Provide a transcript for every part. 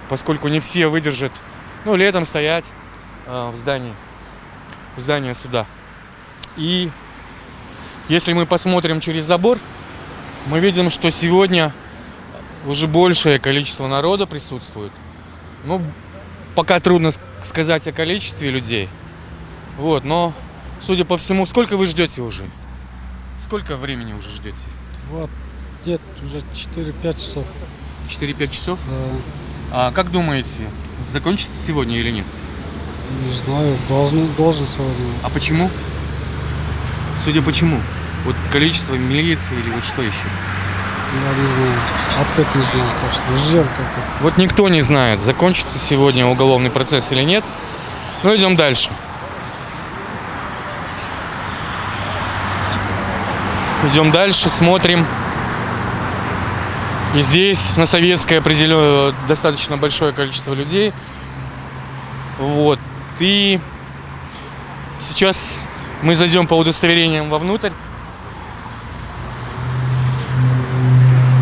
поскольку не все выдержат, ну, летом стоять в здании суда. И если мы посмотрим через забор, мы видим, что сегодня уже большее количество народа присутствует. Ну, пока трудно сказать о количестве людей. Вот, но, судя по всему, сколько вы ждете уже? Сколько времени уже ждете? Где-то уже 4-5 часов. 4-5 часов? Да. А как думаете, закончится сегодня или нет? Не знаю, должен сегодня. А почему? Судя почему? Вот количество милиции или вот что еще? Я не знаю. Ответ не знаю точно. Ждем только. Вот никто не знает, закончится сегодня уголовный процесс или нет. Но идем дальше. Идем дальше, смотрим. И здесь на Советской определено достаточно большое количество людей. Вот. И сейчас мы зайдем по удостоверениям вовнутрь.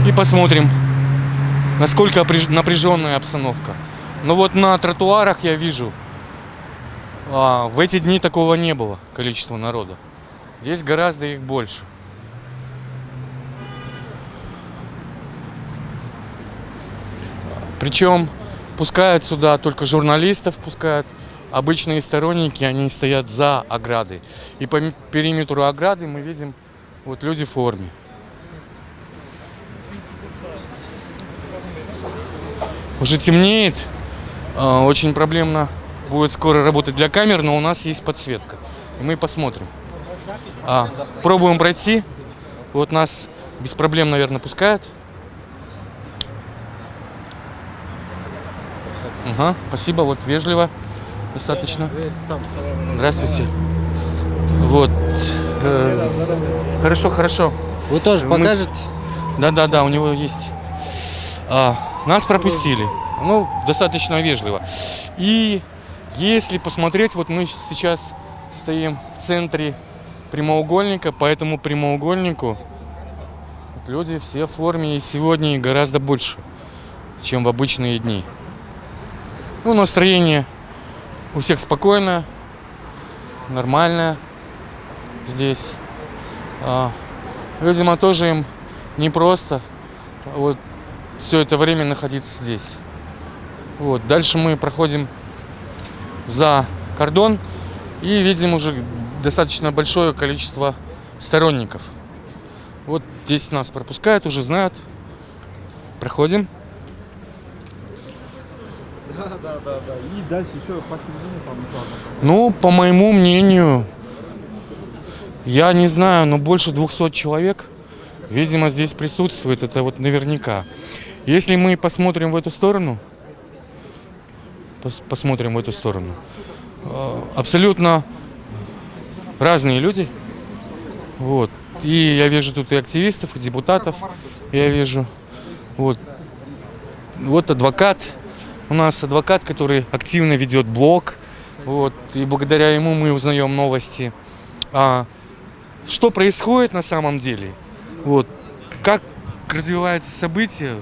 И посмотрим, насколько напряженная обстановка. Но вот на тротуарах я вижу, в эти дни такого не было, количества народа. Здесь гораздо их больше. Причем пускают сюда только журналистов, пускают. Обычные сторонники, они стоят за оградой. И по периметру ограды мы видим вот люди в форме. Уже темнеет, очень проблемно будет скоро работать для камер, но у нас есть подсветка. И мы посмотрим. Пробуем пройти. Вот нас без проблем, наверное, пускают. Ага, спасибо, вот вежливо достаточно. Здравствуйте. Вот. Хорошо. Вы тоже покажете? Да, у него есть. Нас пропустили. Ну, достаточно вежливо. И если посмотреть, вот мы сейчас стоим в центре прямоугольника, по этому прямоугольнику люди все в форме, и сегодня гораздо больше, чем в обычные дни. Ну, настроение у всех спокойное, нормальное здесь. Видимо, тоже им непросто вот все это время находиться здесь. Вот. Дальше мы проходим за кордон и видим уже достаточно большое количество сторонников. Вот здесь нас пропускают, уже знают. Проходим. Да. И дальше еще посередине там. Ну, по моему мнению, я не знаю, но больше 200 человек, видимо, здесь присутствует. Это вот наверняка. Если мы посмотрим в эту сторону, абсолютно разные люди. Вот. И я вижу тут и активистов, и депутатов. Я вижу. Вот адвокат. У нас адвокат, который активно ведет блог. Вот. И благодаря ему мы узнаем новости. Что происходит на самом деле? Вот. Как развиваются события?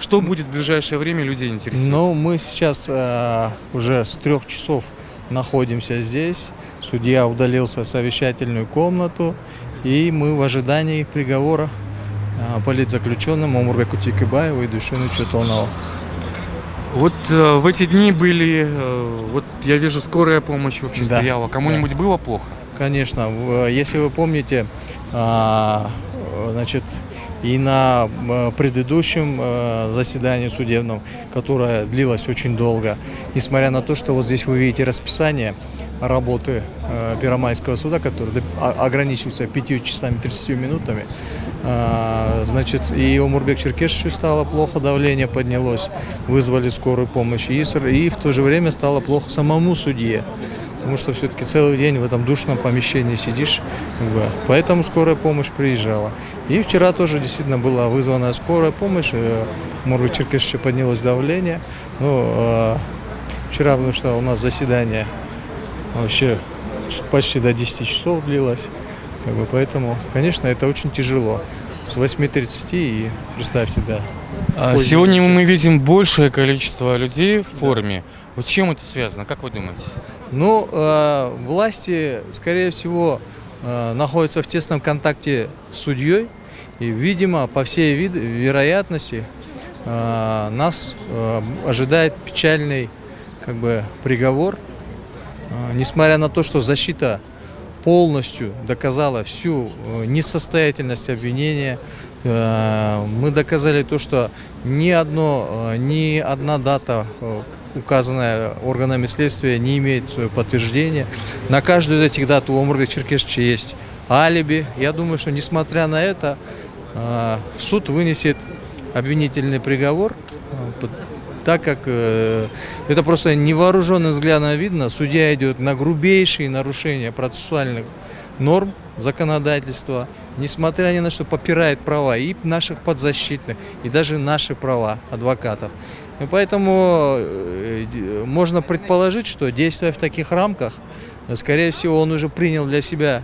Что будет в ближайшее время, людей интересует? Ну, мы сейчас уже с 3 часов находимся здесь. Судья удалился в совещательную комнату. И мы в ожидании приговора политзаключенному Омурбеку Текебаеву и Дүйшену Чотонову. Вот в эти дни были, вот я вижу, скорая помощь вообще стояла. Кому-нибудь было плохо? Конечно. Если вы помните, значит, и на предыдущем заседании судебном, которое длилось очень долго, несмотря на то, что вот здесь вы видите расписание работы Первомайского суда, который ограничивается 5 часами 30 минутами, значит, и Омурбек Черкешевичу стало плохо, давление поднялось, вызвали скорую помощь, и в то же время стало плохо самому судье, потому что все-таки целый день в этом душном помещении сидишь, поэтому скорая помощь приезжала. И вчера тоже действительно была вызвана скорая помощь, Омурбек Черкешевичу поднялось давление, вчера, потому что у нас заседание вообще почти до 10 часов длилось, поэтому, конечно, это очень тяжело. С 8:30 и, представьте, Сегодня мы видим большее количество людей в форме. Вот чем это связано? Как вы думаете? Ну, власти, скорее всего, находятся в тесном контакте с судьей. И, видимо, по всей вероятности, нас ожидает печальный приговор. Несмотря на то, что защита полностью доказала всю несостоятельность обвинения, мы доказали то, что ни одна дата, указанная органами следствия, не имеет своего подтверждения. На каждую из этих дат у Омурбека Черкесовича есть алиби. Я думаю, что несмотря на это, суд вынесет обвинительный приговор, так как это просто невооруженным взглядом видно, судья идет на грубейшие нарушения процессуальных норм законодательства, несмотря ни на что попирает права и наших подзащитных, и даже наши права адвокатов. И поэтому можно предположить, что, действуя в таких рамках, скорее всего, он уже принял для себя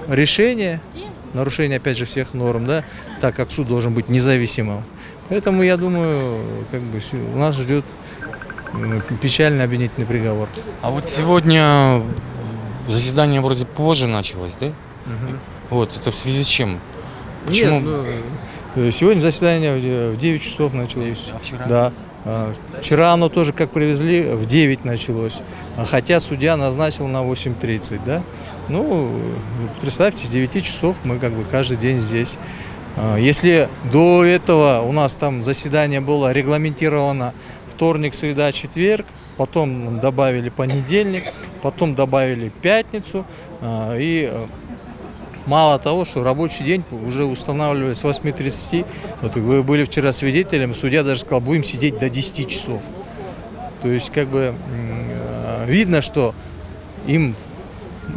решение, нарушение, опять же, всех норм, да, так как суд должен быть независимым. Поэтому, я думаю, у нас ждет печальный обвинительный приговор. А вот сегодня заседание вроде позже началось, да? Вот, это в связи с чем? Почему? Нет, сегодня заседание в 9 часов началось. А вчера? Да. Вчера оно тоже, как привезли, в 9 началось. Хотя судья назначил на 8:30, да? Ну, представьте, с 9 часов мы каждый день здесь. Если до этого у нас там заседание было регламентировано вторник, среда, четверг, потом добавили понедельник, потом добавили пятницу, и мало того, что рабочий день уже устанавливали с 8:30, вот вы были вчера свидетелем, судья даже сказал, будем сидеть до 10 часов. То есть видно, что им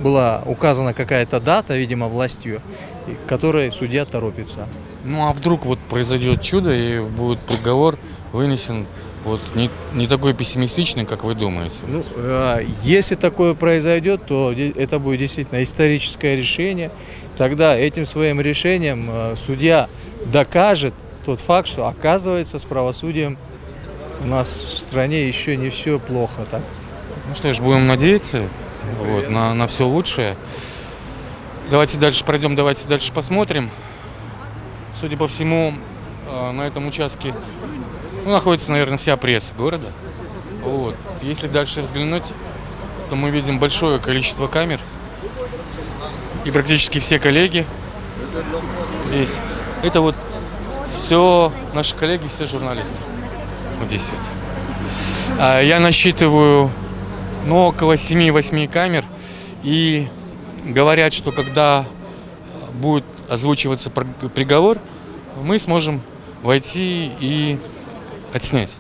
была указана какая-то дата, видимо, властью, к которой судья торопится. Ну а вдруг вот произойдет чудо и будет приговор вынесен вот не такой пессимистичный, как вы думаете? Ну, если такое произойдет, то это будет действительно историческое решение. Тогда этим своим решением судья докажет тот факт, что, оказывается, с правосудием у нас в стране еще не все плохо. Так? Ну что ж, будем надеяться на все лучшее. Давайте дальше пройдем, давайте дальше посмотрим. Судя по всему, на этом участке находится, наверное, вся пресса города. Вот. Если дальше взглянуть, то мы видим большое количество камер. И практически все коллеги здесь. Это вот все наши коллеги, все журналисты. Вот здесь вот. Я насчитываю около 7-8 камер. И говорят, что когда будет озвучиваться приговор, мы сможем войти и поснимать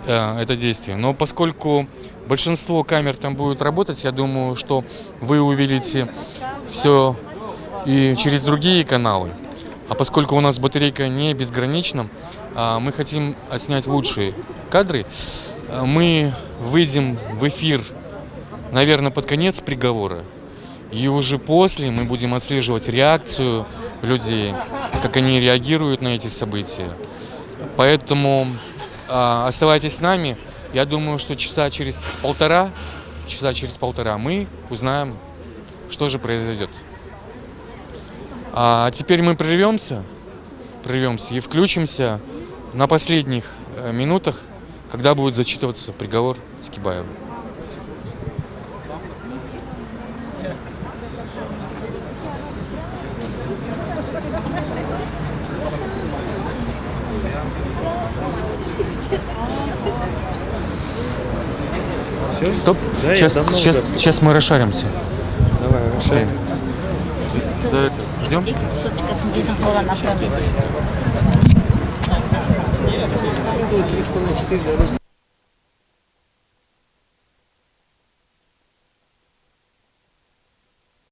это действие. Но поскольку большинство камер там будет работать, я думаю, что вы увидите все и через другие каналы. А поскольку у нас батарейка не безгранична, мы хотим отснять лучшие кадры. Мы выйдем в эфир, наверное, под конец приговора. И уже после мы будем отслеживать реакцию людей, как они реагируют на эти события. Поэтому оставайтесь с нами. Я думаю, что часа через полтора мы узнаем, что же произойдет. А теперь мы прервемся и включимся на последних минутах, когда будет зачитываться приговор Скибаеву. Стоп. Да, Сейчас мы расшаримся. Давай, Успеем. Ждем. Iki кусочка с индийцем кола направо.